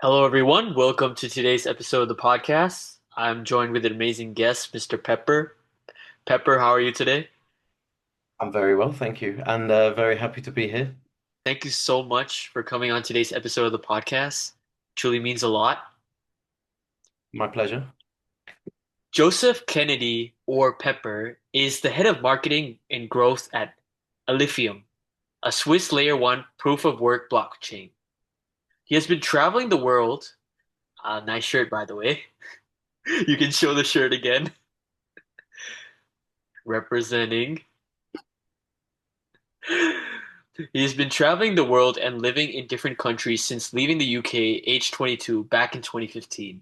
Hello, everyone. Welcome to today's episode of the podcast. I'm joined with an amazing guest, Mr. Pepper. Pepper, how are you today? I'm very well, thank you, and very happy to be here. Thank you so much for coming on today's episode of the podcast. Truly means a lot. My pleasure. Joseph Kennedy, or Pepper, is the head of marketing and growth at Alephium, a Swiss layer one proof of work blockchain. He has been traveling the world. Nice shirt, by the way. You can show the shirt again, representing. He's been traveling the world and living in different countries since leaving the UK age 22 back in 2015.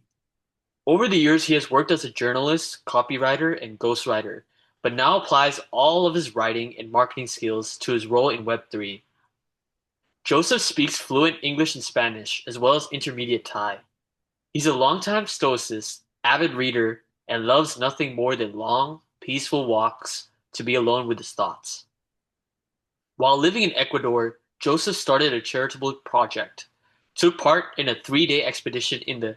Over the years, he has worked as a journalist, copywriter, and ghostwriter, but now applies all of his writing and marketing skills to his role in Web3. Joseph speaks fluent English and Spanish, as well as intermediate Thai. He's a longtime stoicist, avid reader, and loves nothing more than long, peaceful walks to be alone with his thoughts. While living in Ecuador, Joseph started a charitable project, took part in a 3-day expedition in the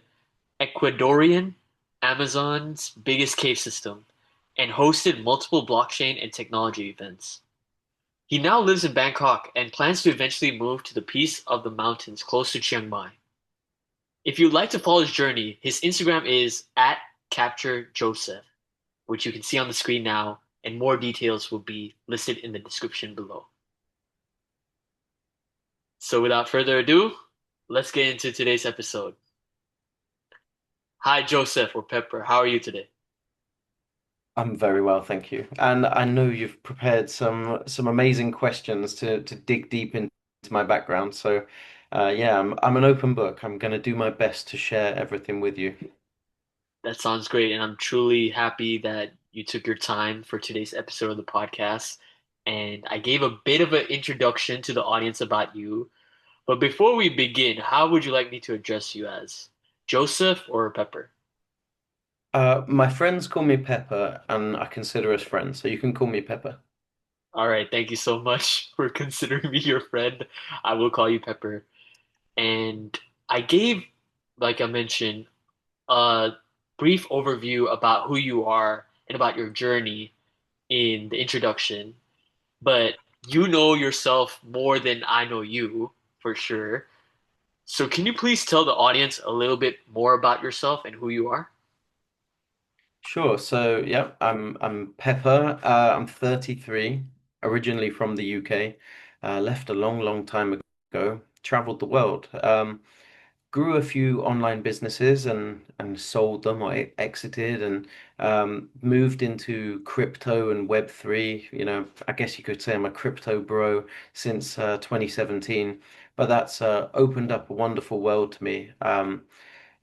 Ecuadorian Amazon's biggest cave system, and hosted multiple blockchain and technology events. He now lives in Bangkok and plans to eventually move to the peace of the mountains close to Chiang Mai. If you'd like to follow his journey, his Instagram is at CaptureJoseph, which you can see on the screen now, and more details will be listed in the description below. So without further ado, let's get into today's episode. Hi, Joseph or Pepper. How are you today? I'm very well, thank you. And I know you've prepared some amazing questions to dig deep into my background. So, yeah, I'm an open book. I'm going to do my best to share everything with you. That sounds great, and I'm truly happy that you took your time for today's episode of the podcast. And I gave a bit of an introduction to the audience about you. But before we begin, how would you like me to address you as? Joseph or Pepper? My friends call me Pepper, and I consider us friends, so you can call me Pepper. All right, thank you so much for considering me your friend. I will call you Pepper. And I gave, like I mentioned, a brief overview about who you are and about your journey in the introduction, but you know yourself more than I know you for sure. So can you please tell the audience a little bit more about yourself and who you are? Sure. So, yeah, I'm Pepper. I'm 33, originally from the UK. Left a long time ago. Traveled the world. Grew a few online businesses and sold them or exited and moved into crypto and Web3. I guess you could say I'm a crypto bro since 2017. But that's opened up a wonderful world to me.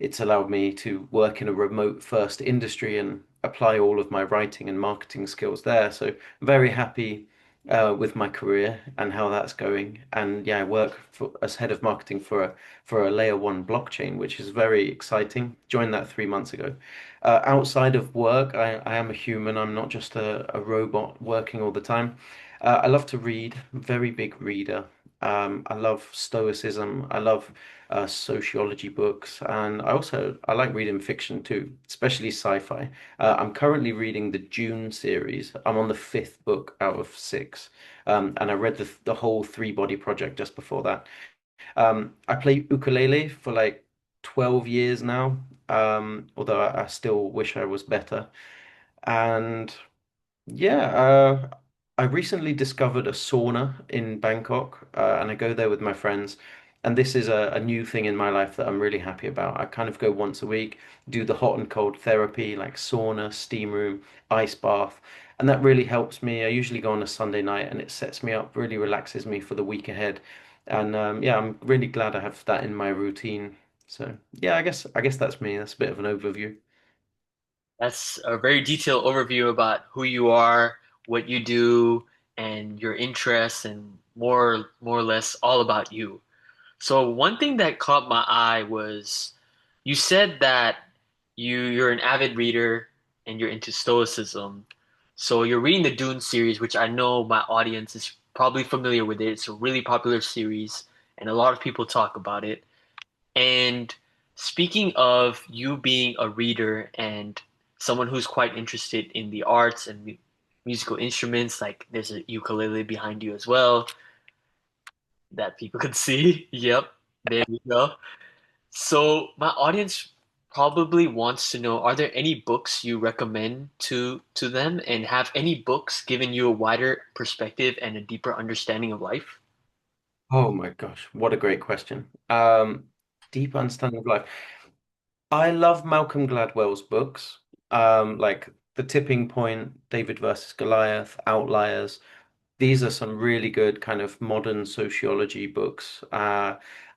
It's allowed me to work in a remote first industry and apply all of my writing and marketing skills there. So very happy with my career and how that's going. And yeah, I work as head of marketing for a layer one blockchain, which is very exciting. Joined that 3 months ago. Outside of work, I am a human. I'm not just a robot working all the time. I love to read, very big reader. I love stoicism. I love sociology books, and I like reading fiction too, especially sci-fi. I'm currently reading the Dune series. I'm on the fifth book out of six, and I read the whole Three Body Project just before that. I play ukulele for like 12 years now, although I still wish I was better. And yeah, I recently discovered a sauna in Bangkok, and I go there with my friends. And this is a new thing in my life that I'm really happy about. I kind of go once a week, do the hot and cold therapy, like sauna, steam room, ice bath, and that really helps me. I usually go on a Sunday night, and it sets me up, really relaxes me for the week ahead. And yeah, I'm really glad I have that in my routine. So yeah, I guess that's me. That's a bit of an overview. That's a very detailed overview about who you are, what you do, and your interests, and more or less all about you. So one thing that caught my eye was you said that you're an avid reader and you're into stoicism. So you're reading the Dune series, which I know my audience is probably familiar with it. It's a really popular series and a lot of people talk about it. And Speaking of you being a reader and someone who's quite interested in the arts and musical instruments, like there's a ukulele behind you as well that people could see. Yep, there you go. So my audience probably wants to know, are there any books you recommend to them, and have any books given you a wider perspective and a deeper understanding of life? Oh my gosh, what a great question. Deep understanding of life. I love Malcolm Gladwell's books, like The Tipping Point, David versus Goliath, Outliers. These are some really good kind of modern sociology books. I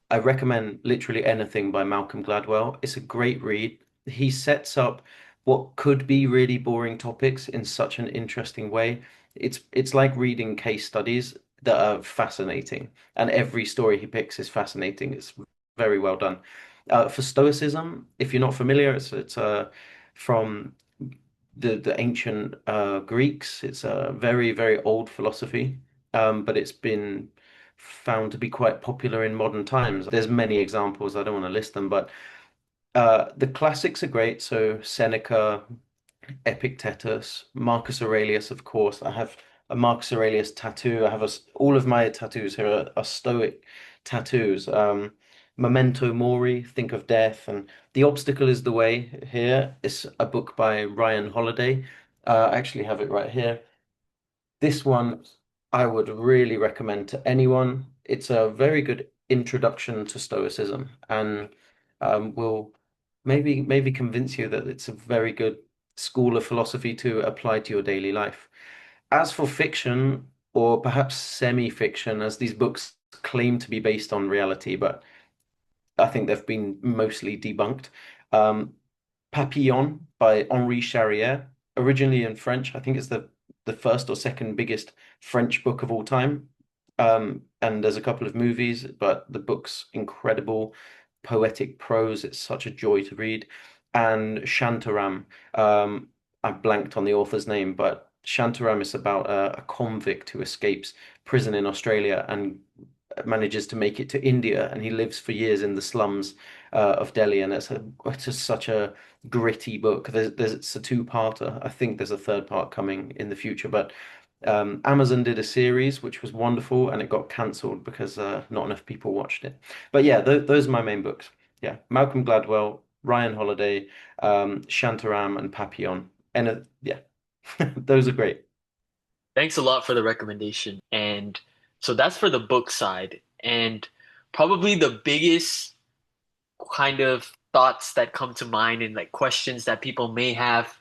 recommend literally anything by Malcolm Gladwell. It's a great read. He sets up what could be really boring topics in such an interesting way. It's like reading case studies that are fascinating, and every story he picks is fascinating. It's very well done. For Stoicism, if you're not familiar, it's from the ancient Greeks. It's a very old philosophy, but it's been found to be quite popular in modern times. There's many examples. I don't want to list them, but the classics are great. So Seneca, Epictetus, Marcus Aurelius, of course. I have a Marcus Aurelius tattoo. I have all of my tattoos here are Stoic tattoos. Memento Mori, think of death, and The Obstacle is the Way here. It's a book by Ryan Holiday. I actually have it right here. This one I would really recommend to anyone. It's a very good introduction to Stoicism and will maybe convince you that it's a very good school of philosophy to apply to your daily life. As for fiction, or perhaps semi-fiction, as these books claim to be based on reality, but I think they've been mostly debunked. Um, Papillon by Henri Charrière, originally in French. I think it's the first or second biggest French book of all time. And there's a couple of movies, but the book's incredible, poetic prose. It's such a joy to read. And Shantaram, I blanked on the author's name, but Shantaram is about a convict who escapes prison in Australia and manages to make it to India, and he lives for years in the slums of Delhi. And it's just such a gritty book. It's a two-parter. I think there's a third part coming in the future, but Amazon did a series which was wonderful, and it got cancelled because not enough people watched it. But yeah, those are my main books. Yeah, Malcolm Gladwell, Ryan Holiday, Shantaram, and Papillon. And yeah, those are great. Thanks a lot for the recommendation. And so that's for the book side. And probably the biggest kind of thoughts that come to mind and like questions that people may have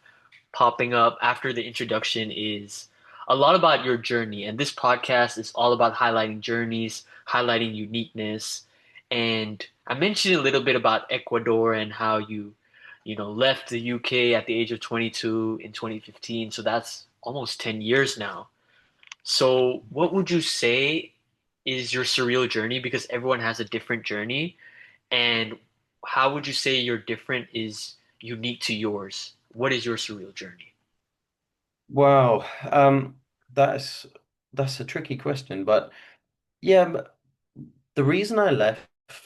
popping up after the introduction is a lot about your journey. And this podcast is all about highlighting journeys, highlighting uniqueness. And I mentioned a little bit about Ecuador and how you left the UK at the age of 22 in 2015. So that's almost 10 years now. So what would you say is your surreal journey? Because everyone has a different journey. And how would you say your different is unique to yours? What is your surreal journey? Wow, that's that's a tricky question, but yeah, the reason I left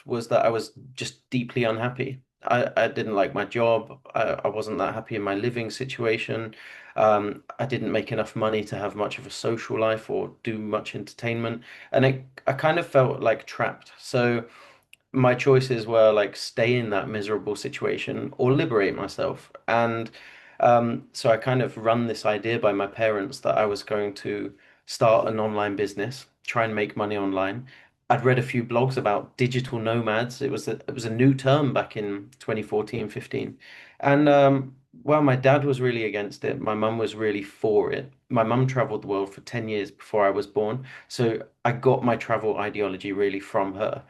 was that I was just deeply unhappy. I didn't like my job. I wasn't that happy in my living situation. I didn't make enough money to have much of a social life or do much entertainment, and I kind of felt like trapped. So my choices were like stay in that miserable situation or liberate myself. And so I kind of run this idea by my parents that I was going to start an online business, try and make money online. I'd read a few blogs about digital nomads. It was a new term back in 2014, 15. And well, my dad was really against it. My mum was really for it. My mum traveled the world for 10 years before I was born. So I got my travel ideology really from her.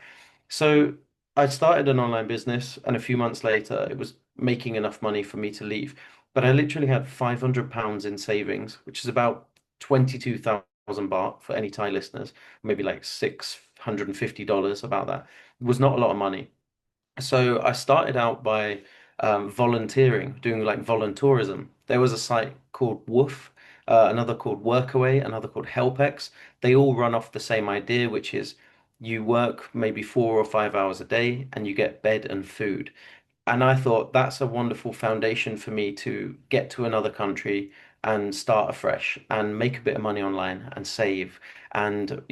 So I started an online business, and a few months later, it was making enough money for me to leave. But I literally had £500 in savings, which is about 22,000 baht for any Thai listeners, maybe like $650, about that. It was not a lot of money. So I started out by volunteering, doing like voluntourism. There was a site called Woof, another called Workaway, another called HelpX. They all run off the same idea, which is You work maybe 4 or 5 hours a day and you get bed and food. And I thought that's a wonderful foundation for me to get to another country and start afresh and make a bit of money online and save and,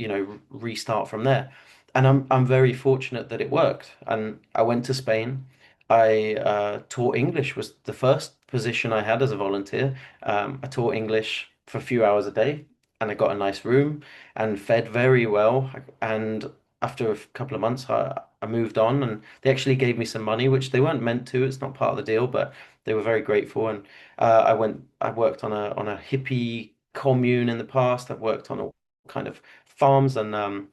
restart from there. And I'm very fortunate that it worked. And I went to Spain. I taught English was the first position I had as a volunteer. I taught English for a few hours a day, and I got a nice room and fed very well. And after a couple of months, I moved on, and they actually gave me some money, which they weren't meant to. It's not part of the deal, but they were very grateful. And I worked on a hippie commune in the past. I've worked on all kind of farms and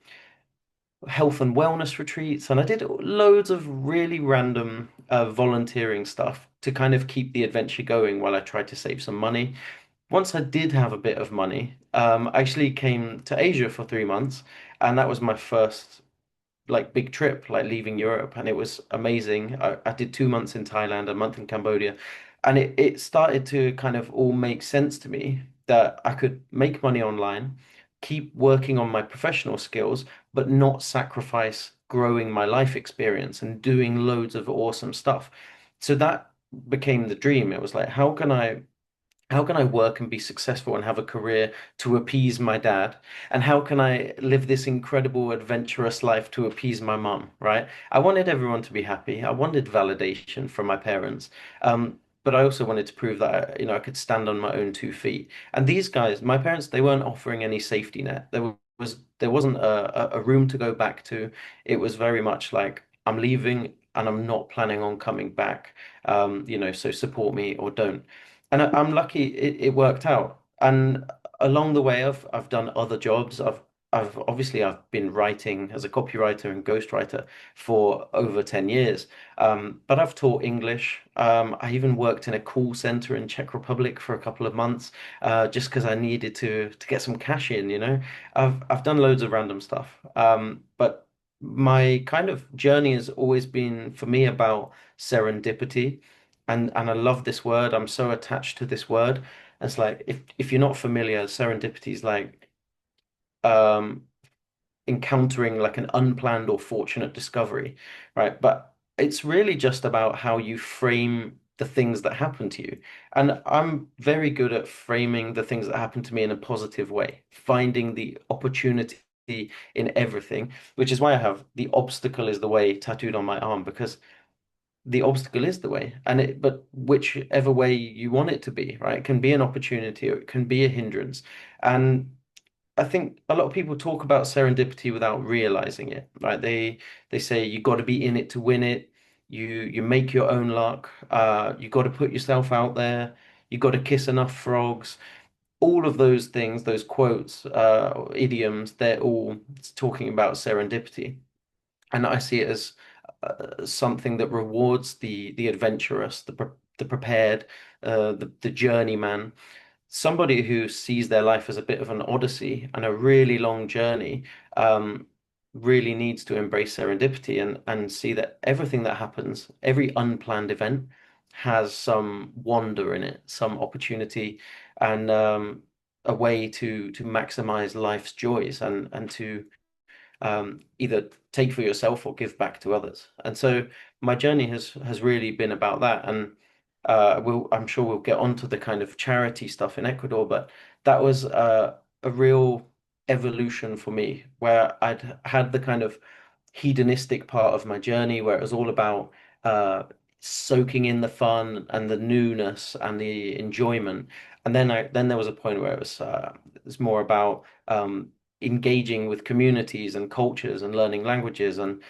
health and wellness retreats, and I did loads of really random volunteering stuff to kind of keep the adventure going while I tried to save some money. Once I did have a bit of money, I actually came to Asia for 3 months, and that was my first like big trip, like leaving Europe, and it was amazing. I did 2 months in Thailand, a month in Cambodia, and it started to kind of all make sense to me that I could make money online, keep working on my professional skills, but not sacrifice growing my life experience and doing loads of awesome stuff. So that became the dream. It was like, how can I work and be successful and have a career to appease my dad? And how can I live this incredible, adventurous life to appease my mum, right? I wanted everyone to be happy. I wanted validation from my parents. But I also wanted to prove that, I could stand on my own 2 feet. And these guys, my parents, they weren't offering any safety net. There wasn't a room to go back to. It was very much like, I'm leaving and I'm not planning on coming back. So support me or don't. And I'm lucky it worked out. And along the way, I've done other jobs. I've been writing as a copywriter and ghostwriter for over 10 years. But I've taught English. I even worked in a call center in Czech Republic for a couple of months, just because I needed to get some cash in. I've done loads of random stuff. But my kind of journey has always been for me about serendipity. And I love this word. I'm so attached to this word. It's like if you're not familiar, serendipity is like um encountering like an unplanned or fortunate discovery, right? But it's really just about how you frame the things that happen to you. And I'm very good at framing the things that happen to me in a positive way, finding the opportunity in everything, which is why I have the obstacle is the way tattooed on my arm, because the obstacle is the way, but whichever way you want it to be, right? It can be an opportunity or it can be a hindrance. And I think a lot of people talk about serendipity without realizing it, right? They say you got to be in it to win it. You make your own luck. You got to put yourself out there. You got to kiss enough frogs. All of those things, those quotes, idioms, they're all talking about serendipity. And I see it as something that rewards the adventurous, the prepared, the journeyman, somebody who sees their life as a bit of an odyssey and a really long journey. Really needs to embrace serendipity and see that everything that happens, every unplanned event, has some wonder in it, some opportunity, and a way to maximize life's joys and to either take for yourself or give back to others. And so my journey has really been about that. And I'm sure we'll get onto the kind of charity stuff in Ecuador, but that was a real evolution for me, where I'd had the kind of hedonistic part of my journey, where it was all about uh, soaking in the fun and the newness and the enjoyment. And then there was a point where it was more about engaging with communities and cultures and learning languages and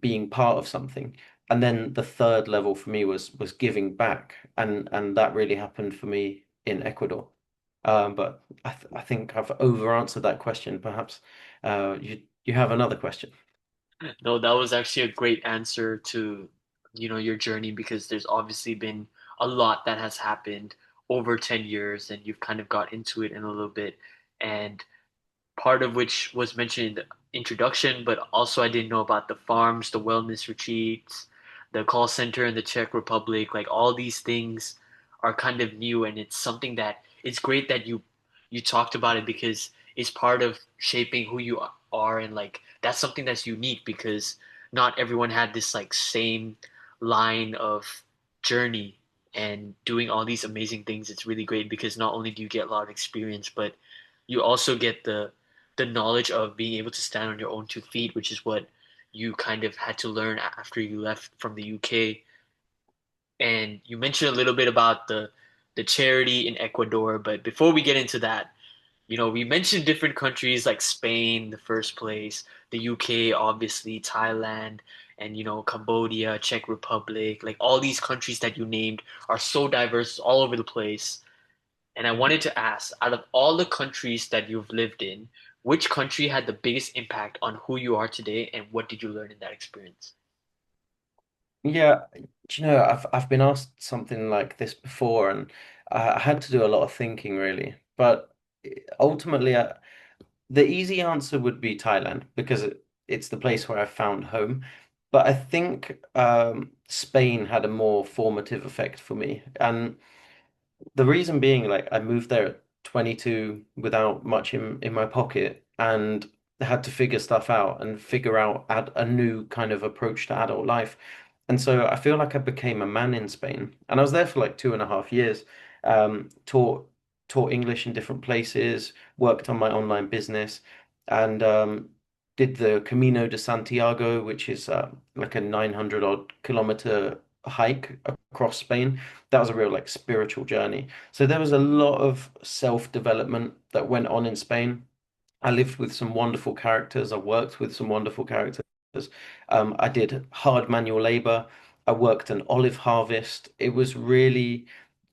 being part of something. And then the third level for me was giving back, and that really happened for me in Ecuador. But I think I've over answered that question. Perhaps you have another question. No, that was actually a great answer to, your journey because there's obviously been a lot that has happened over 10 years and you've kind of got into it in a little bit. And part of which was mentioned in the introduction, but also I didn't know about the farms, the wellness retreats, the call center in the Czech Republic. Like all these things are kind of new, and it's something that it's great that you talked about it because is part of shaping who you are, and like that's something that's unique because not everyone had this like same line of journey and doing all these amazing things. It's really great because not only do you get a lot of experience, but you also get the knowledge of being able to stand on your own 2 feet, which is what you kind of had to learn after you left from the UK. And you mentioned a little bit about the charity in Ecuador, but before we get into that, we mentioned different countries like Spain, the first place, the UK, obviously, Thailand, and Cambodia, Czech Republic, like all these countries that you named are so diverse all over the place. And I wanted to ask, out of all the countries that you've lived in, which country had the biggest impact on who you are today, and what did you learn in that experience? Yeah, do you know, I've been asked something like this before, and I had to do a lot of thinking really. But ultimately, the easy answer would be Thailand because it's the place where I found home. But I think Spain had a more formative effect for me, and the reason being, like, I moved there at 22 without much in my pocket and had to figure stuff out and figure out a new kind of approach to adult life. And so I feel like I became a man in Spain. And I was there for like 2.5 years, taught English in different places, worked on my online business, and did the Camino de Santiago, which is like a 900 odd kilometer hike across Spain. That was a real like spiritual journey. So there was a lot of self-development that went on in Spain. I lived with some wonderful characters. I worked with some wonderful characters. I did hard manual labor. I worked an olive harvest. It was really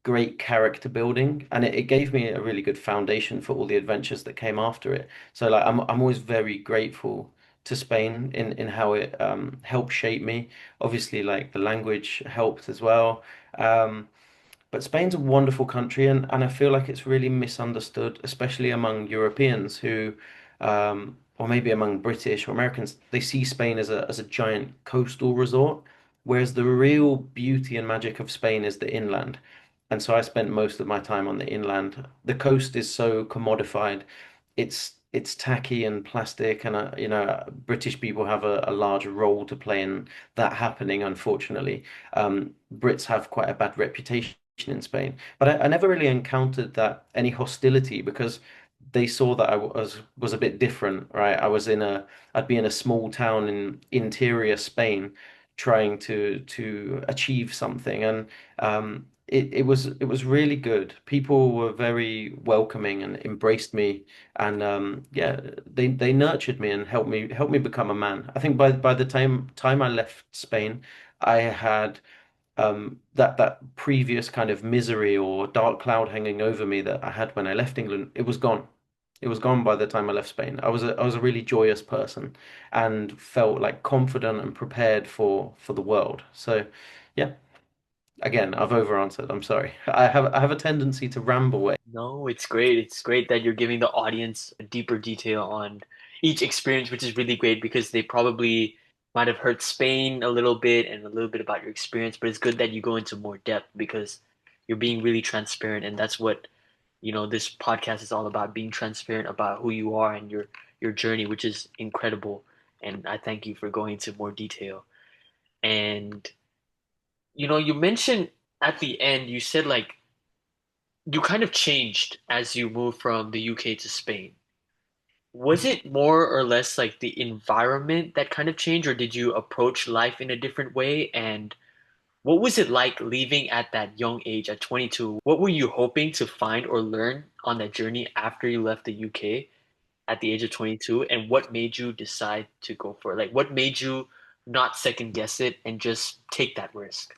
great character building, and it gave me a really good foundation for all the adventures that came after it. So like I'm always very grateful to Spain in how it helped shape me. Obviously, like the language helped as well. Um, but Spain's a wonderful country, and I feel like it's really misunderstood, especially among Europeans who, or maybe among British or Americans, they see Spain as a giant coastal resort, whereas the real beauty and magic of Spain is the inland. And so I spent most of my time on the inland. The coast is so commodified, it's tacky and plastic, and British people have a large role to play in that happening, unfortunately. Brits have quite a bad reputation in Spain. But I never really encountered that any hostility because they saw that I was a bit different, right? I'd be in a small town in interior Spain trying to achieve something, and it was really good. People were very welcoming and embraced me, and yeah, they nurtured me and helped me become a man. I think by the time I left Spain, I had that previous kind of misery or dark cloud hanging over me that I had when I left England, it was gone. It was gone by the time I left Spain. I was a really joyous person and felt like confident and prepared for the world. So, yeah, again, I've over answered. I'm sorry. I have a tendency to ramble. No, it's great. It's great that you're giving the audience a deeper detail on each experience, which is really great because they probably might have heard Spain a little bit and a little bit about your experience, but it's good that you go into more depth because you're being really transparent, and that's what, this podcast is all about, being transparent about who you are and your journey, which is incredible. And I thank you for going into more detail. And you mentioned at the end, you said like you kind of changed as you moved from the UK to Spain. Was it more or less like the environment that kind of changed, or did you approach life in a different way? And what was it like leaving at that young age, at 22? What were you hoping to find or learn on that journey after you left the UK at the age of 22? And what made you decide to go for it? Like, what made you not second guess it and just take that risk?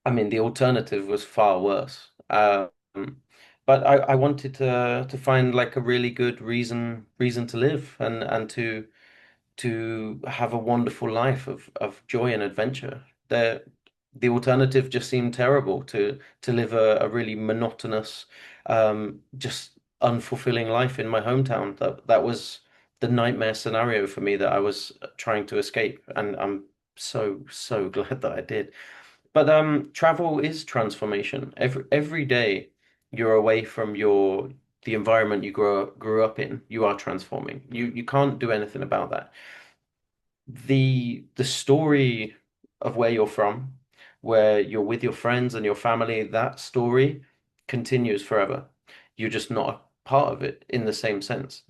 I mean, the alternative was far worse. But I wanted to find like a really good reason to live and to have a wonderful life of joy and adventure. The alternative just seemed terrible to live a really monotonous, just unfulfilling life in my hometown. That was the nightmare scenario for me that I was trying to escape, and I'm so glad that I did. But travel is transformation. Every day you're away from your the environment you grew up in, you are transforming. You can't do anything about that. The story of where you're from, where you're with your friends and your family, that story continues forever. You're just not a part of it in the same sense.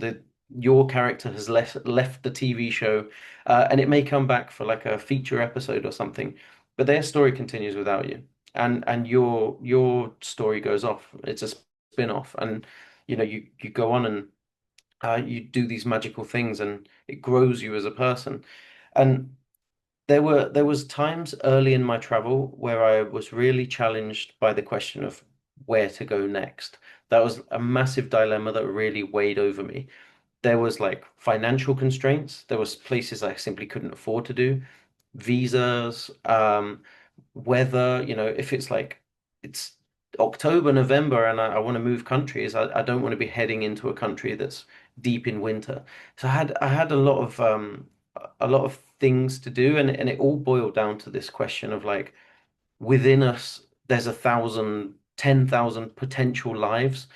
Your character has left the TV show, and it may come back for like a feature episode or something, but their story continues without you, and your story goes off. It's a spin-off, and you go on and you do these magical things, and it grows you as a person. And there was times early in my travel where I was really challenged by the question of where to go next. That was a massive dilemma that really weighed over me. There was like financial constraints. There was places I simply couldn't afford to do. Visas, weather, if it's like it's October, November, and I want to move countries, I don't want to be heading into a country that's deep in winter. So I had a lot of things to do, and it all boiled down to this question of like within us, there's 1,000, 10,000 potential lives.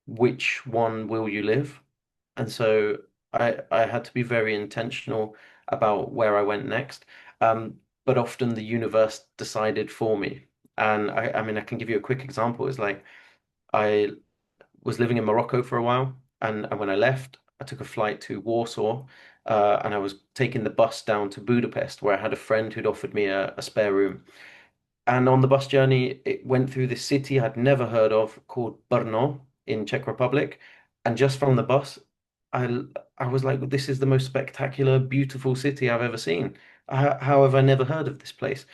Which one will you live? And so I had to be very intentional about where I went next. But often the universe decided for me. And I mean, I can give you a quick example. It's like I was living in Morocco for a while, and when I left, I took a flight to Warsaw, and I was taking the bus down to Budapest, where I had a friend who'd offered me a spare room. And on the bus journey, it went through this city I'd never heard of called Brno in Czech Republic. And just from the bus, I I was like, this is the most spectacular, beautiful city I've ever seen. How have I never heard of this place?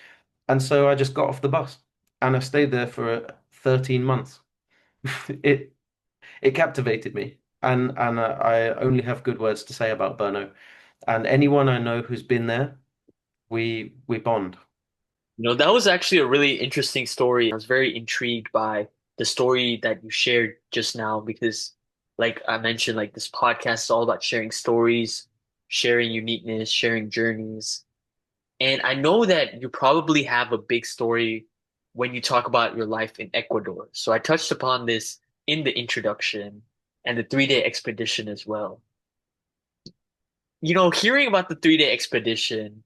And so I just got off the bus and I stayed there for 13 months. It it captivated me. And I only have good words to say about Brno. And anyone I know who's been there, we bond. That was actually a really interesting story. I was very intrigued by the story that you shared just now because, like I mentioned, like this podcast is all about sharing stories, sharing uniqueness, sharing journeys. And I know that you probably have a big story when you talk about your life in Ecuador. So I touched upon this in the introduction and the 3-day expedition as well. Hearing about the 3-day expedition,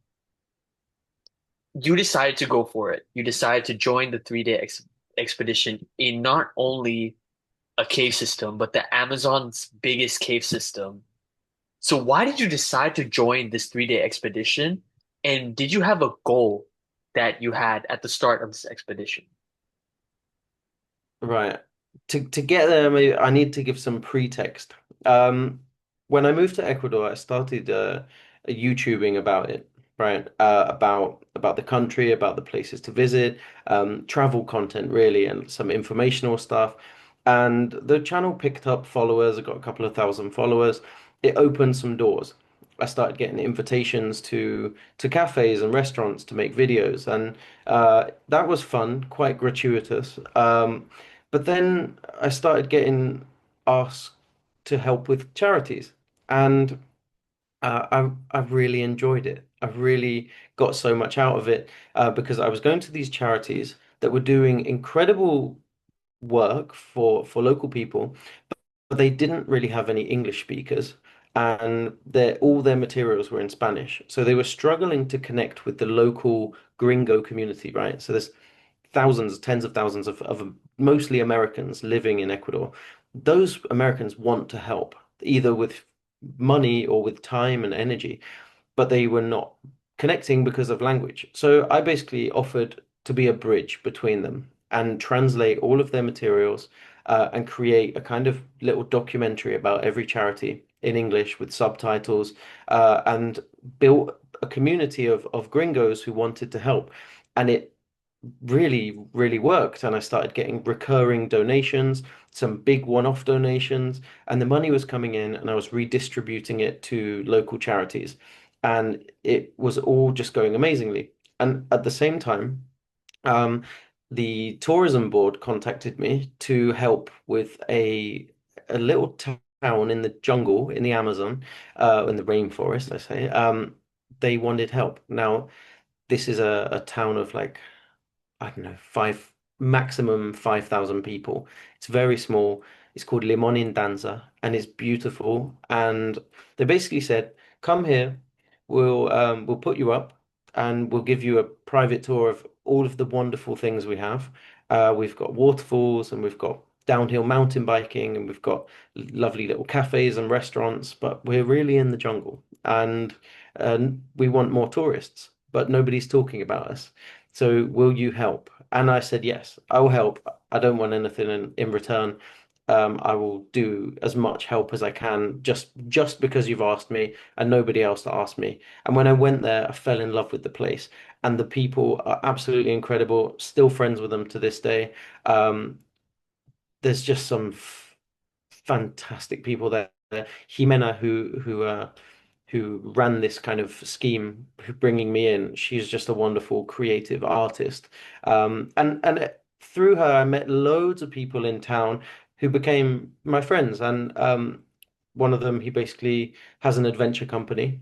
you decided to go for it. You decided to join the 3-day expedition in not only a cave system, but the Amazon's biggest cave system. So why did you decide to join this 3-day expedition? And did you have a goal that you had at the start of this expedition? Right. To get there, maybe I need to give some pretext. Um, when I moved to Ecuador, I started YouTubing about it, right? About the country, about the places to visit, travel content really, and some informational stuff. And the channel picked up followers. I got a couple of thousand followers. It opened some doors. I started getting invitations to cafes and restaurants to make videos, and that was fun, quite gratuitous. But then I started getting asked to help with charities, and I've really enjoyed it. I've really got so much out of it because I was going to these charities that were doing incredible work for local people, but they didn't really have any English speakers, and all their materials were in Spanish. So they were struggling to connect with the local gringo community, right? So there's thousands, tens of thousands of mostly Americans living in Ecuador. Those Americans want to help, either with money or with time and energy, but they were not connecting because of language. So I basically offered to be a bridge between them and translate all of their materials and create a kind of little documentary about every charity in English with subtitles and built a community of gringos who wanted to help. And it really, really worked. And I started getting recurring donations, some big one-off donations, and the money was coming in and I was redistributing it to local charities. And it was all just going amazingly. And at the same time, um, the tourism board contacted me to help with a little town in the jungle in the Amazon, in the rainforest, I say. They wanted help. Now, this is a town of like I don't know, maximum 5,000 people. It's very small. It's called Limon in Danza, and it's beautiful. And they basically said, "Come here, we'll put you up, and we'll give you a private tour of all of the wonderful things we have. We've got waterfalls, and we've got downhill mountain biking, and we've got lovely little cafes and restaurants. But we're really in the jungle, and we want more tourists, but nobody's talking about us. So will you help?" And I said, "Yes, I will help. I don't want anything in return. I will do as much help as I can just because you've asked me and nobody else asked me." And when I went there, I fell in love with the place. And the people are absolutely incredible. Still friends with them to this day. Um, there's just some f fantastic people there. Jimena, who ran this kind of scheme, bringing me in. She's just a wonderful creative artist. And through her, I met loads of people in town who became my friends. And one of them, he basically has an adventure company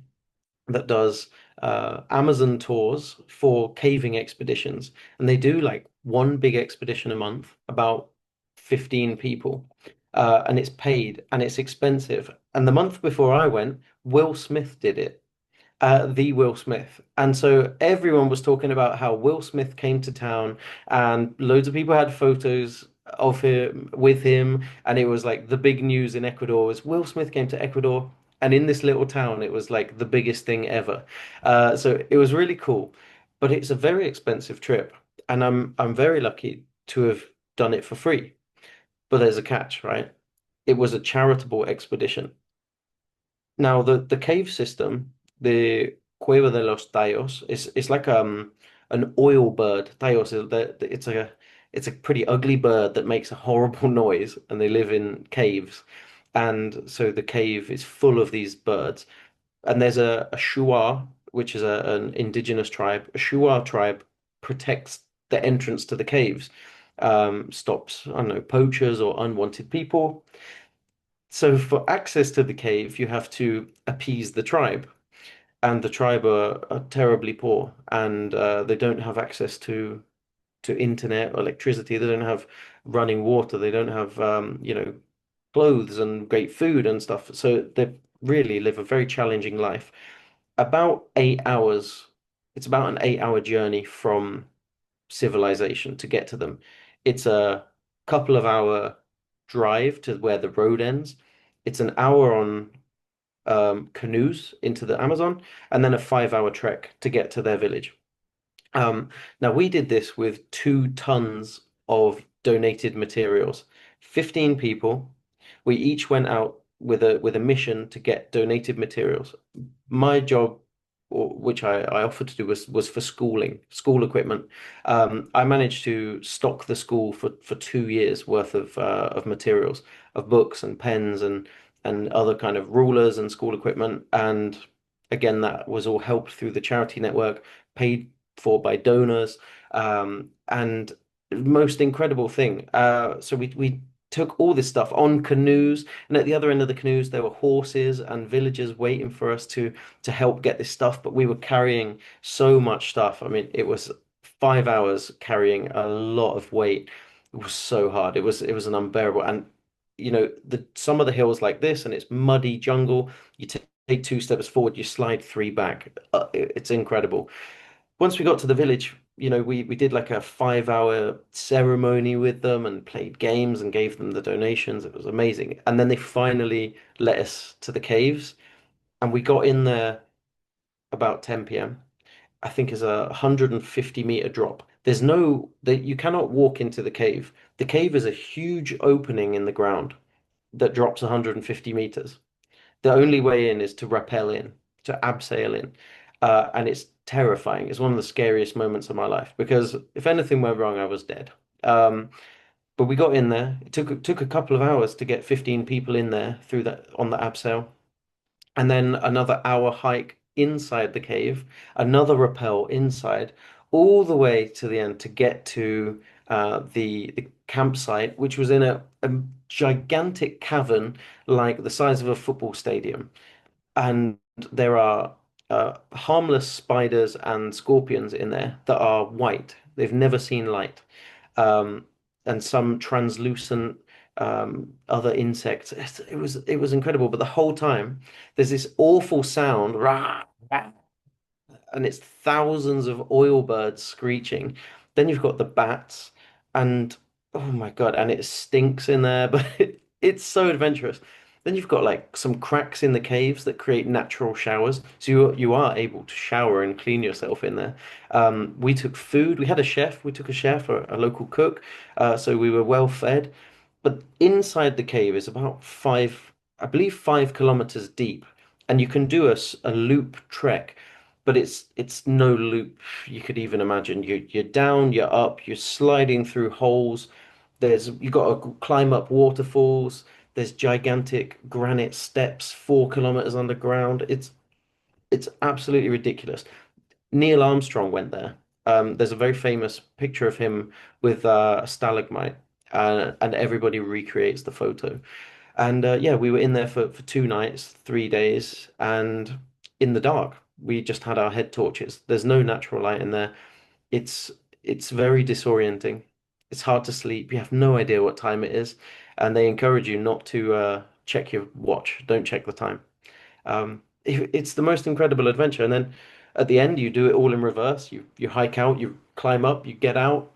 that does Amazon tours for caving expeditions. And they do like one big expedition a month, about 15 people. And it's paid and it's expensive. And the month before I went, Will Smith did it, the Will Smith. And so everyone was talking about how Will Smith came to town, and loads of people had photos of him with him, and it was like the big news in Ecuador was Will Smith came to Ecuador, and in this little town, it was like the biggest thing ever. So it was really cool, but it's a very expensive trip, and I'm very lucky to have done it for free. But there's a catch, right? It was a charitable expedition. Now, the cave system, the Cueva de los Tallos, is like an oil bird. Tallos is it's a pretty ugly bird that makes a horrible noise, and they live in caves. And so the cave is full of these birds. And there's a Shuar, which is an indigenous tribe. A Shuar tribe protects the entrance to the caves, stops, I don't know, poachers or unwanted people. So for access to the cave, you have to appease the tribe, and the tribe are terribly poor, and they don't have access to internet or electricity. They don't have running water. They don't have clothes and great food and stuff. So they really live a very challenging life. About 8 hours. It's about an 8 hour journey from civilization to get to them. It's a couple of hour drive to where the road ends. It's an hour on canoes into the Amazon, and then a 5 hour trek to get to their village. Now we did this with 2 tons of donated materials. 15 people. We each went out with a mission to get donated materials. My job, which I offered to do, was for school equipment. I managed to stock the school for 2 years worth of materials, of books and pens and other kind of rulers and school equipment. And again, that was all helped through the charity network, paid for by donors. And most incredible thing. So we took all this stuff on canoes, and at the other end of the canoes there were horses and villagers waiting for us to help get this stuff. But we were carrying so much stuff. I mean, it was 5 hours carrying a lot of weight. It was so hard. It was an unbearable. And the some of the hills like this, and it's muddy jungle. You take 2 steps forward, you slide three back. It's incredible. Once we got to the village, we did like a 5 hour ceremony with them and played games and gave them the donations. It was amazing. And then they finally let us to the caves, and we got in there about 10 p.m. I think is a 150-meter drop. There's no that you cannot walk into the cave. The cave is a huge opening in the ground that drops 150 meters. The only way in is to rappel in, to abseil in. And it's terrifying. It's one of the scariest moments of my life because if anything went wrong, I was dead. But we got in there. It took a couple of hours to get 15 people in there through that on the abseil, and then another hour hike inside the cave, another rappel inside, all the way to the end to get to the campsite, which was in a gigantic cavern like the size of a football stadium. And there are harmless spiders and scorpions in there that are white. They've never seen light. Um, and some translucent. other insects. It was incredible. But the whole time, there's this awful sound, rah, rah, and it's thousands of oil birds screeching. Then you've got the bats, and oh my God, and it stinks in there, but it's so adventurous. Then you've got like some cracks in the caves that create natural showers, so you are able to shower and clean yourself in there. We took food. We had a chef. We took a chef, a local cook, so we were well fed. But inside the cave is about I believe 5 kilometers deep, and you can do a loop trek, but it's no loop you could even imagine. You're down, you're up, you're sliding through holes. You got to climb up waterfalls. There's gigantic granite steps 4 kilometers underground. It's absolutely ridiculous. Neil Armstrong went there. There's a very famous picture of him with a stalagmite, and everybody recreates the photo. And yeah, we were in there for 2 nights, 3 days, and in the dark. We just had our head torches. There's no natural light in there. It's it's very disorienting. It's hard to sleep. You have no idea what time it is, and they encourage you not to check your watch. Don't check the time. It's the most incredible adventure. And then at the end, you do it all in reverse. You hike out, you climb up, you get out,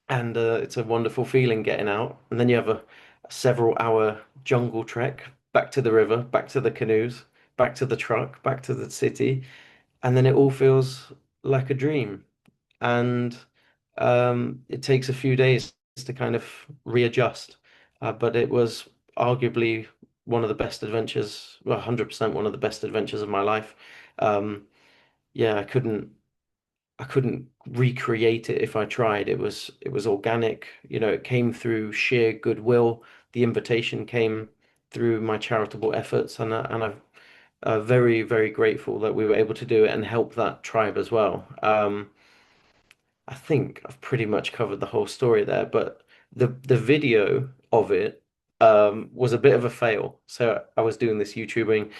and it's a wonderful feeling getting out. And then you have a several hour jungle trek back to the river, back to the canoes, back to the truck, back to the city, and then it all feels like a dream. And it takes a few days to kind of readjust. But it was arguably one of the best adventures, well, 100% one of the best adventures of my life. Um, yeah, I couldn't recreate it if I tried. It was organic, it came through sheer goodwill. The invitation came through my charitable efforts, and I'm very, very grateful that we were able to do it and help that tribe as well. I think I've pretty much covered the whole story there, but the video of it was a bit of a fail. So I was doing this YouTubing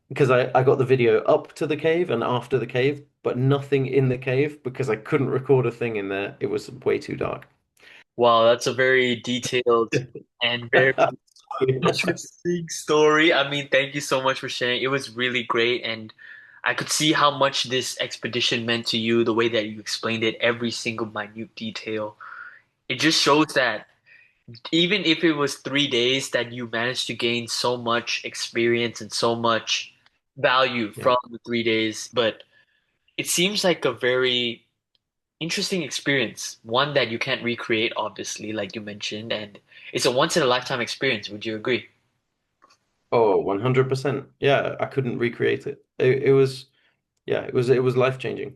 because I got the video up to the cave and after the cave, but nothing in the cave because I couldn't record a thing in there. It was way too dark. Wow, that's a very detailed and very interesting story. I mean, thank you so much for sharing. It was really great, and I could see how much this expedition meant to you, the way that you explained it, every single minute detail. It just shows that even if it was 3 days, that you managed to gain so much experience and so much value Yeah. from the 3 days. But it seems like a very interesting experience, one that you can't recreate, obviously, like you mentioned, and it's a once in a lifetime experience. Would you agree? Oh, 100%. Yeah, I couldn't recreate it. It was, yeah, it was life-changing.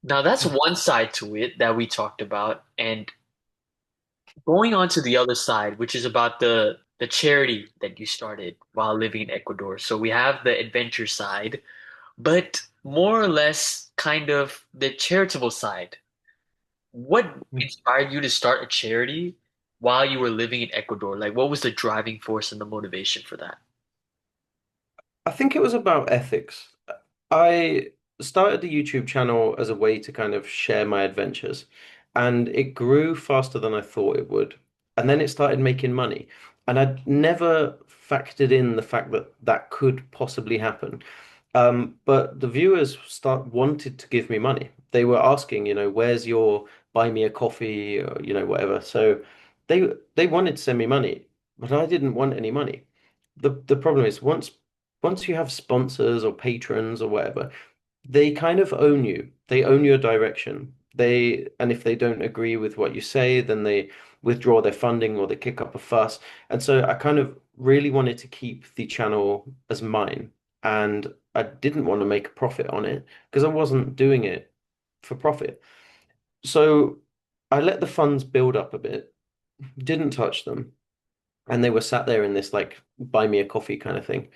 Now, that's one side to it that we talked about, and going on to the other side, which is about the charity that you started while living in Ecuador. So we have the adventure side, but more or less kind of the charitable side. What inspired you to start a charity while you were living in Ecuador? Like, what was the driving force and the motivation for that? I think it was about ethics. I started the YouTube channel as a way to kind of share my adventures, and it grew faster than I thought it would. And then it started making money. And I'd never factored in the fact that that could possibly happen. But the viewers start wanted to give me money. They were asking, where's your buy me a coffee or, whatever. So they wanted to send me money, but I didn't want any money. The problem is once you have sponsors or patrons or whatever, they kind of own you. They own your direction. And if they don't agree with what you say, then they withdraw their funding or they kick up a fuss. And so I kind of really wanted to keep the channel as mine. And I didn't want to make a profit on it because I wasn't doing it for profit. So I let the funds build up a bit, didn't touch them. And they were sat there in this like buy me a coffee kind of thing.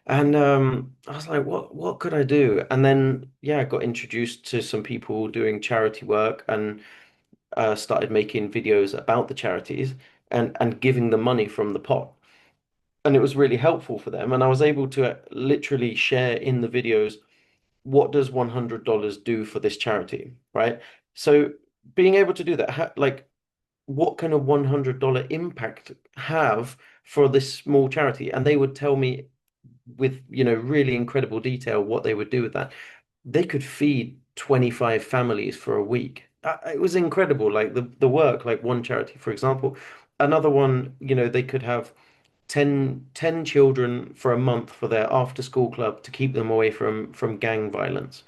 And I was like, what could I do? And then yeah, I got introduced to some people doing charity work and started making videos about the charities and giving them money from the pot. And it was really helpful for them. And I was able to literally share in the videos, what does $100 do for this charity, right? So being able to do that, like what can a $100 impact have for this small charity? And they would tell me with, really incredible detail what they would do with that. They could feed 25 families for a week. It was incredible. Like the work, like one charity, for example, another one, they could have ten children for a month for their after school club to keep them away from gang violence.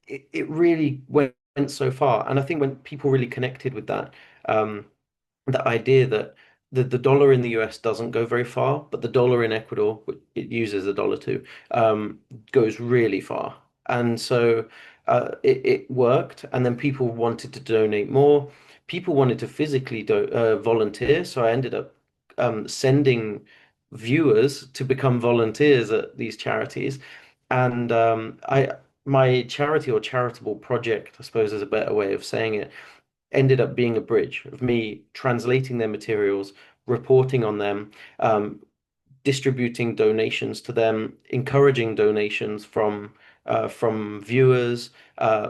It really went so far. And I think when people really connected with that, um, the idea that the dollar in the US doesn't go very far, but the dollar in Ecuador, which it uses the dollar too, goes really far. And so it worked, and then people wanted to donate more. People wanted to physically volunteer, so I ended up sending viewers to become volunteers at these charities. And my charity or charitable project, I suppose is a better way of saying it, ended up being a bridge of me translating their materials, reporting on them, um, distributing donations to them, encouraging donations from viewers,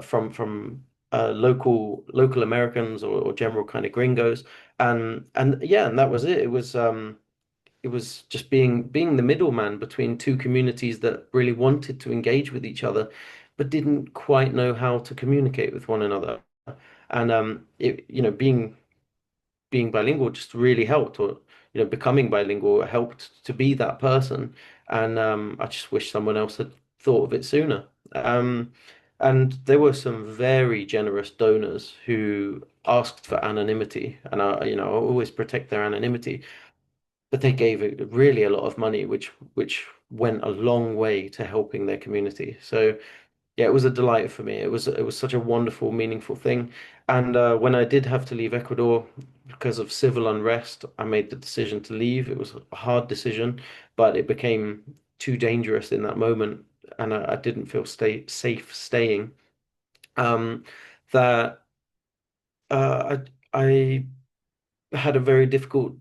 from local Americans or general kind of gringos, and yeah, and that was it. It was just being the middleman between two communities that really wanted to engage with each other, but didn't quite know how to communicate with one another. And being bilingual just really helped, or becoming bilingual helped to be that person. And I just wish someone else had thought of it sooner. Um, and there were some very generous donors who asked for anonymity, and I always protect their anonymity, but they gave it really a lot of money, which went a long way to helping their community. So yeah, it was a delight for me. It was such a wonderful, meaningful thing. And when I did have to leave Ecuador because of civil unrest, I made the decision to leave. It was a hard decision, but it became too dangerous in that moment, and I didn't feel safe staying. Um, that I had a very difficult,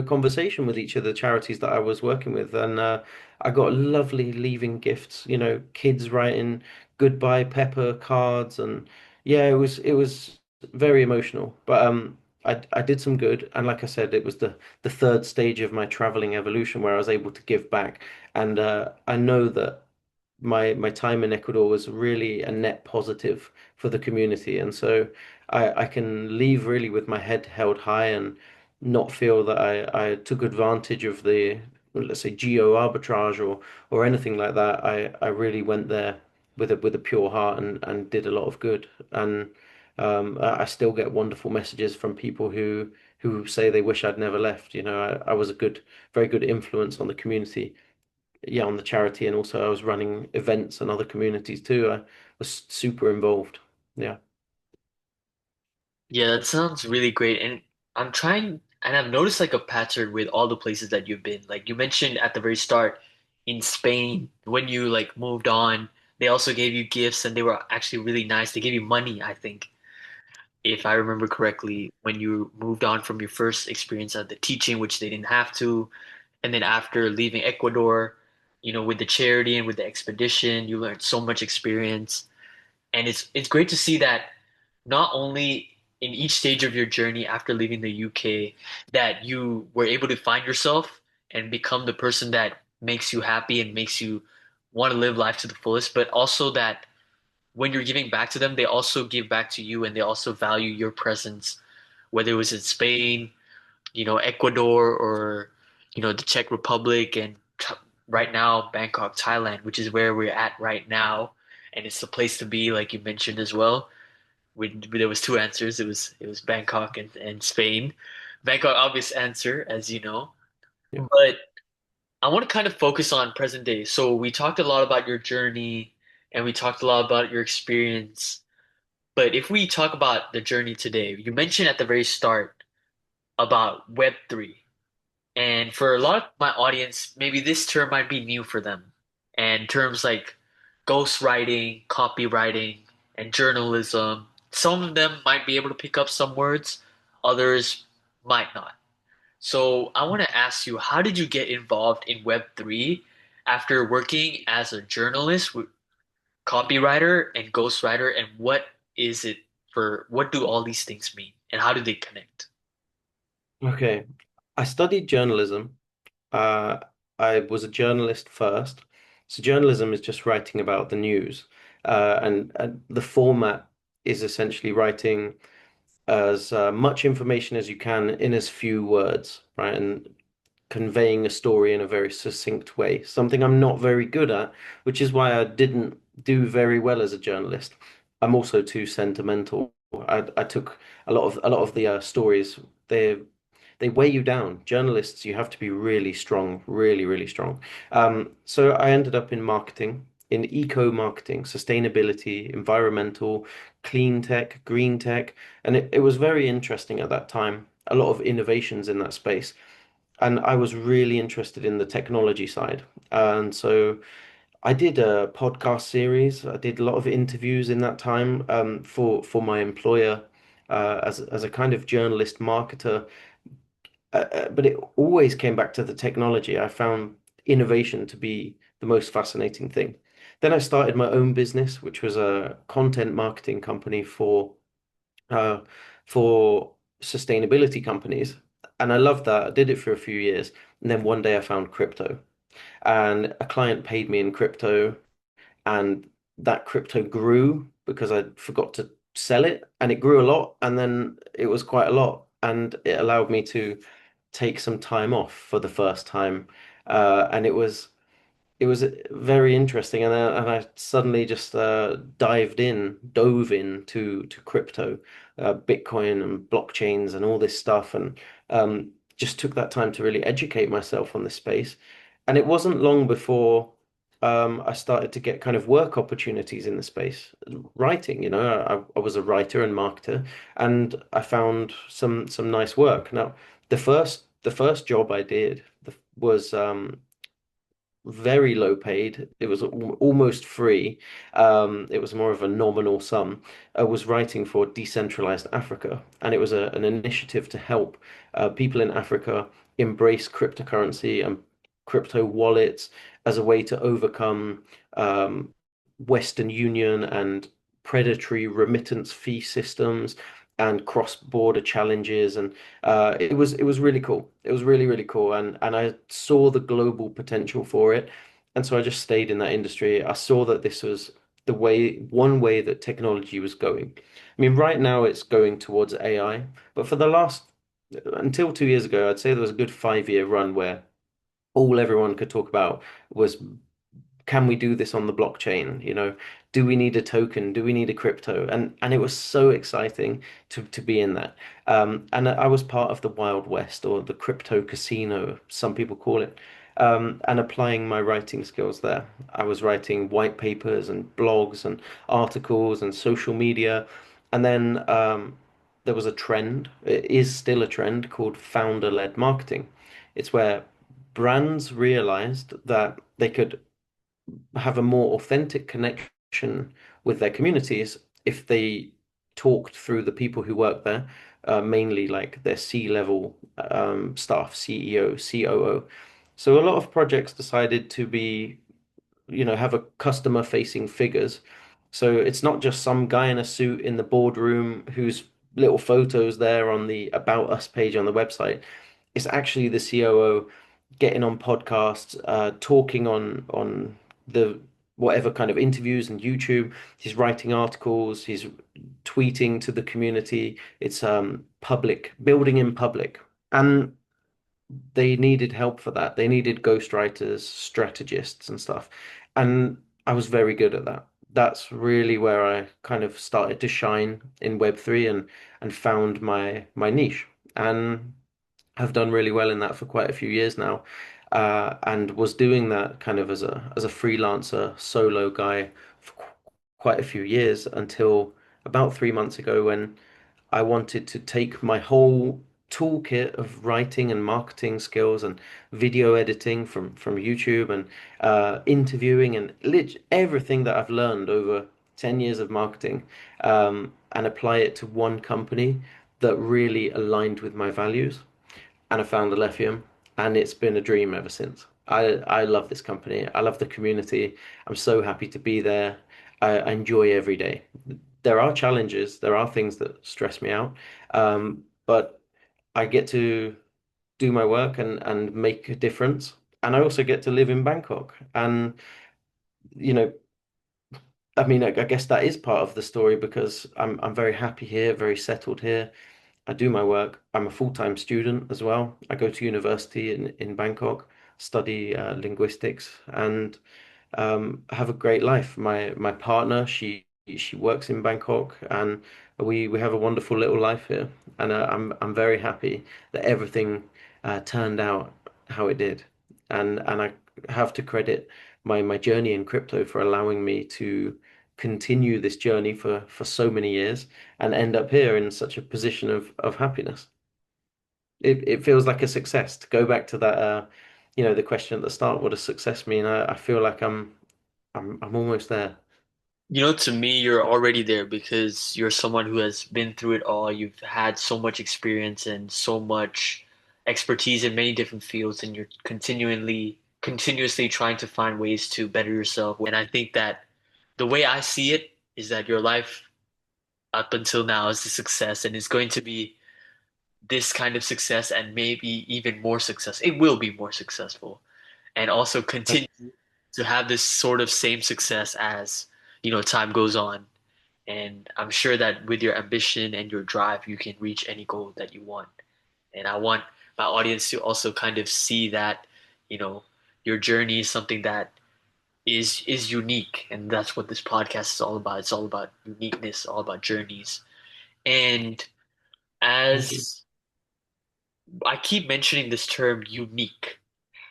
conversation with each of the charities that I was working with, and I got lovely leaving gifts. Kids writing goodbye Pepper cards, and yeah, it was very emotional. But I did some good, and like I said, it was the third stage of my traveling evolution where I was able to give back, and I know that my time in Ecuador was really a net positive for the community, and so I can leave really with my head held high and not feel that I took advantage of the, let's say, geo arbitrage or anything like that. I really went there with a pure heart and did a lot of good, and I still get wonderful messages from people who say they wish I'd never left. I was a very good influence on the community, yeah, on the charity, and also I was running events and other communities too. I was super involved. Yeah. Yeah, that sounds really great. And I'm trying, and I've noticed like a pattern with all the places that you've been. Like you mentioned at the very start in Spain, when you like moved on, they also gave you gifts and they were actually really nice. They gave you money, I think, if I remember correctly, when you moved on from your first experience at the teaching, which they didn't have to. And then after leaving Ecuador, with the charity and with the expedition, you learned so much experience. And it's great to see that not only in each stage of your journey after leaving the UK that you were able to find yourself and become the person that makes you happy and makes you want to live life to the fullest, but also that when you're giving back to them, they also give back to you and they also value your presence, whether it was in Spain, Ecuador, or the Czech Republic, and right now Bangkok, Thailand, which is where we're at right now, and it's the place to be, like you mentioned as well. There was two answers. It was Bangkok and Spain. Bangkok, obvious answer, as you know, Yeah. but I want to kind of focus on present day. So we talked a lot about your journey, and we talked a lot about your experience. But if we talk about the journey today, you mentioned at the very start about Web3. And for a lot of my audience, maybe this term might be new for them. And terms like ghostwriting, copywriting, and journalism, some of them might be able to pick up some words, others might not. So I want to ask you, how did you get involved in Web3 after working as a journalist, copywriter, and ghostwriter? And what do all these things mean? And how do they connect? Okay. I studied journalism. Uh, I was a journalist first. So journalism is just writing about the news. And the format is essentially writing as much information as you can in as few words, right? And conveying a story in a very succinct way, something I'm not very good at, which is why I didn't do very well as a journalist. I'm also too sentimental. I took a lot of the stories. They they weigh you down. Journalists, you have to be really strong, really, really strong. So I ended up in marketing, in eco marketing, sustainability, environmental, clean tech, green tech, and it was very interesting at that time. A lot of innovations in that space. And I was really interested in the technology side. And so I did a podcast series. I did a lot of interviews in that time for my employer as a kind of journalist marketer. But it always came back to the technology. I found innovation to be the most fascinating thing. Then I started my own business, which was a content marketing company uh, for sustainability companies. And I loved that. I did it for a few years. And then one day I found crypto. And a client paid me in crypto, and that crypto grew because I forgot to sell it, and it grew a lot, and then it was quite a lot, and it allowed me to take some time off for the first time. And it was very interesting, and I suddenly just dove in to crypto, Bitcoin and blockchains and all this stuff, and just took that time to really educate myself on this space. And it wasn't long before I started to get kind of work opportunities in the space, writing. I was a writer and marketer, and I found some nice work. Now, the first job I did was very low paid. It was almost free. It was more of a nominal sum. I was writing for Decentralized Africa, and it was an initiative to help people in Africa embrace cryptocurrency and crypto wallets as a way to overcome um, Western Union and predatory remittance fee systems and cross-border challenges. And it was really cool. It was really, really cool. And I saw the global potential for it. And so I just stayed in that industry. I saw that this was one way that technology was going. I mean, right now it's going towards AI, but for the last, until 2 years ago, I'd say there was a good 5 year run where all everyone could talk about was, can we do this on the blockchain? Do we need a token? Do we need a crypto? And it was so exciting to be in that. And I was part of the Wild West, or the crypto casino, some people call it, and applying my writing skills there. I was writing white papers and blogs and articles and social media. And then there was a trend, it is still a trend, called founder-led marketing. It's where brands realized that they could have a more authentic connection with their communities if they talked through the people who work there, mainly like their C-level staff, CEO, COO. So a lot of projects decided to be, have a customer facing figures. So it's not just some guy in a suit in the boardroom whose little photos there on the About Us page on the website. It's actually the COO getting on podcasts, talking on the whatever kind of interviews and YouTube. He's writing articles, he's tweeting to the community. It's public, building in public. And they needed help for that. They needed ghostwriters, strategists, and stuff. And I was very good at that. That's really where I kind of started to shine in Web3 and found my niche. And have done really well in that for quite a few years now. And was doing that kind of as a freelancer, solo guy for quite a few years until about 3 months ago when I wanted to take my whole toolkit of writing and marketing skills and video editing from YouTube and interviewing and lit everything that I've learned over 10 years of marketing, and apply it to one company that really aligned with my values. And I found Alephium, and it's been a dream ever since. I love this company. I love the community. I'm so happy to be there. I enjoy every day. There are challenges. There are things that stress me out. But I get to do my work and make a difference. And I also get to live in Bangkok. And, you know, I mean, I guess that is part of the story because I'm very happy here, very settled here. I do my work. I'm a full-time student as well. I go to university in Bangkok, study linguistics, and have a great life. My partner, she works in Bangkok, and we have a wonderful little life here. And I'm very happy that everything turned out how it did. And I have to credit my journey in crypto for allowing me to continue this journey for so many years and end up here in such a position of happiness. It feels like a success. To go back to that, the question at the start, what does success mean? I feel like I'm almost there. To me, you're already there because you're someone who has been through it all. You've had so much experience and so much expertise in many different fields, and you're continuously trying to find ways to better yourself. And I think that the way I see it is that your life up until now is a success, and it's going to be this kind of success and maybe even more success. It will be more successful, and also continue to have this sort of same success as, time goes on. And I'm sure that with your ambition and your drive, you can reach any goal that you want. And I want my audience to also kind of see that, you know, your journey is something that is unique. And that's what this podcast is all about. It's all about uniqueness, all about journeys. And Thank you. as I keep mentioning this term unique.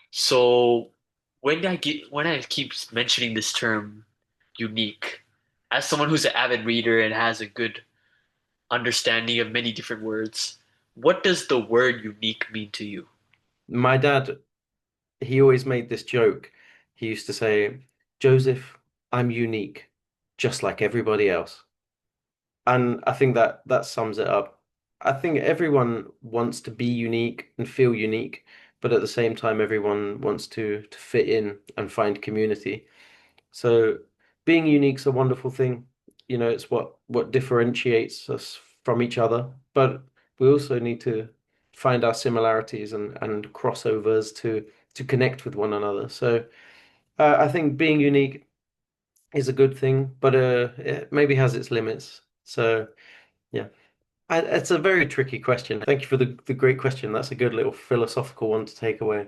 So when I keep mentioning this term unique, as someone who's an avid reader and has a good understanding of many different words, what does the word unique mean to you? My dad, he always made this joke. He used to say, Joseph, I'm unique, just like everybody else. And I think that sums it up. I think everyone wants to be unique and feel unique, but at the same time, everyone wants to fit in and find community. So being unique's a wonderful thing. It's what differentiates us from each other, but we also need to find our similarities and crossovers to connect with one another. So I think being unique is a good thing, but it maybe has its limits. So yeah, it's a very tricky question. Thank you for the great question. That's a good little philosophical one to take away.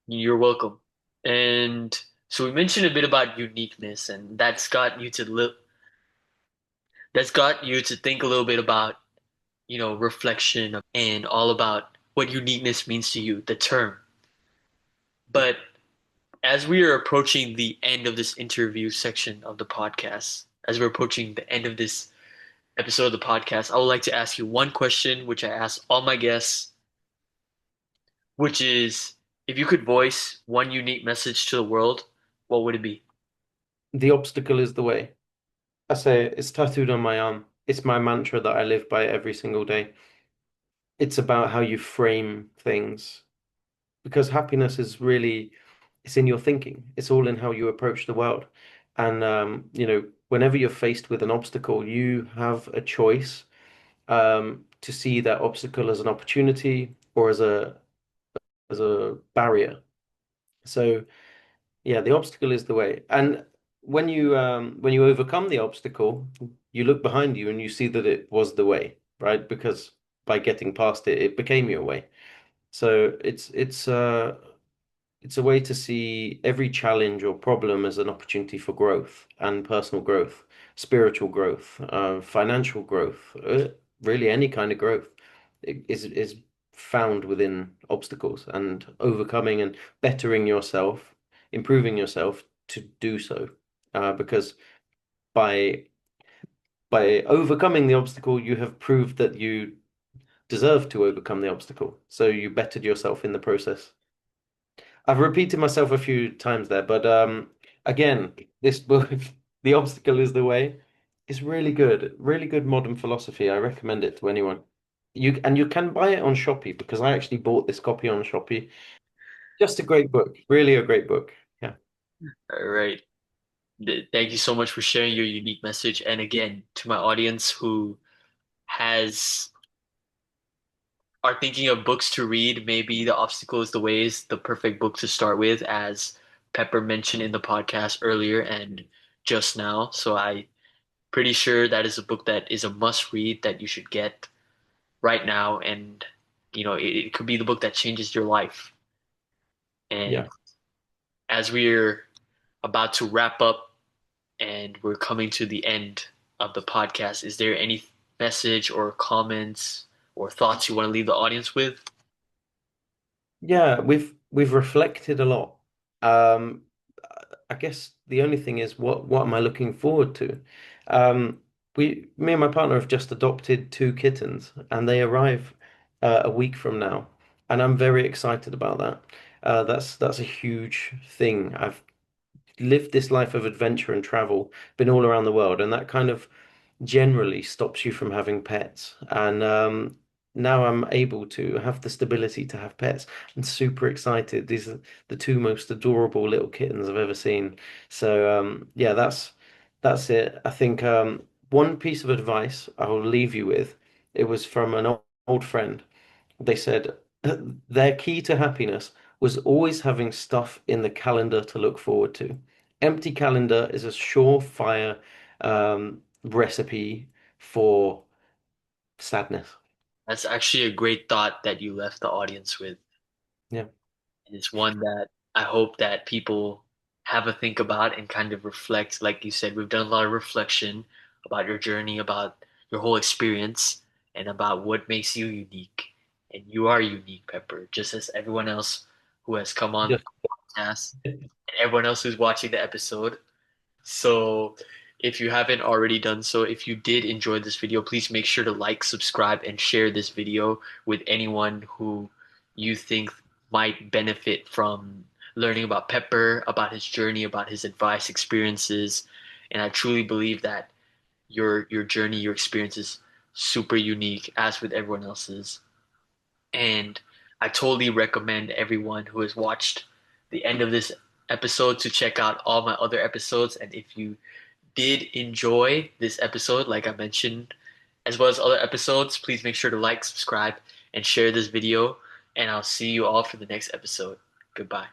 You're welcome. And so we mentioned a bit about uniqueness, and that's got you to think a little bit about, reflection and all about what uniqueness means to you, the term. But as we are approaching the end of this interview section of the podcast, as we're approaching the end of this episode of the podcast, I would like to ask you one question, which I ask all my guests, which is if you could voice one unique message to the world, what would it be? The obstacle is the way. I say it's tattooed on my arm. It's my mantra that I live by every single day. It's about how you frame things because happiness is really it's in your thinking. It's all in how you approach the world. And whenever you're faced with an obstacle, you have a choice to see that obstacle as an opportunity or as a barrier. So yeah, the obstacle is the way. And when you overcome the obstacle, you look behind you and you see that it was the way, right? Because by getting past it, it became your way. So it's a way to see every challenge or problem as an opportunity for growth and personal growth, spiritual growth, financial growth, really any kind of growth is found within obstacles and overcoming and bettering yourself, improving yourself to do so. Because by by overcoming the obstacle, you have proved that you deserve to overcome the obstacle. So you bettered yourself in the process. I've repeated myself a few times there, but again, this book, The Obstacle is the Way, is really good modern philosophy. I recommend it to anyone. You can buy it on Shopee because I actually bought this copy on Shopee. Just a great book, really a great book. Yeah. All right. Thank you so much for sharing your unique message. And again, to my audience who has are thinking of books to read, maybe The Obstacle is the Way is the perfect book to start with, as Pepper mentioned in the podcast earlier and just now. So I pretty sure that is a book that is a must read that you should get right now. And, it could be the book that changes your life. And Yeah. as we're about to wrap up and we're coming to the end of the podcast, is there any message or comments or thoughts you want to leave the audience with? Yeah, we've reflected a lot. Um, I guess the only thing is what am I looking forward to? Um, me and my partner have just adopted two kittens, and they arrive a week from now, and I'm very excited about that. That's a huge thing. I've lived this life of adventure and travel, been all around the world, and that kind of generally stops you from having pets. And now I'm able to have the stability to have pets. I'm super excited. These are the two most adorable little kittens I've ever seen. So yeah, that's it. I think one piece of advice I will leave you with, it was from an old friend. They said their key to happiness was always having stuff in the calendar to look forward to. Empty calendar is a surefire recipe for sadness. That's actually a great thought that you left the audience with. Yeah, And it's one that I hope that people have a think about and kind of reflect. Like you said, we've done a lot of reflection about your journey, about your whole experience, and about what makes you unique. And you are unique, Pepper, just as everyone else who has come on the just podcast and everyone else who's watching the episode. So if you haven't already done so, if you did enjoy this video, please make sure to like, subscribe, and share this video with anyone who you think might benefit from learning about Pepper, about his journey, about his advice, experiences. And I truly believe that your journey, your experience is super unique, as with everyone else's. And I totally recommend everyone who has watched the end of this episode to check out all my other episodes. And if you did enjoy this episode, like I mentioned, as well as other episodes, please make sure to like, subscribe, and share this video. And I'll see you all for the next episode. Goodbye.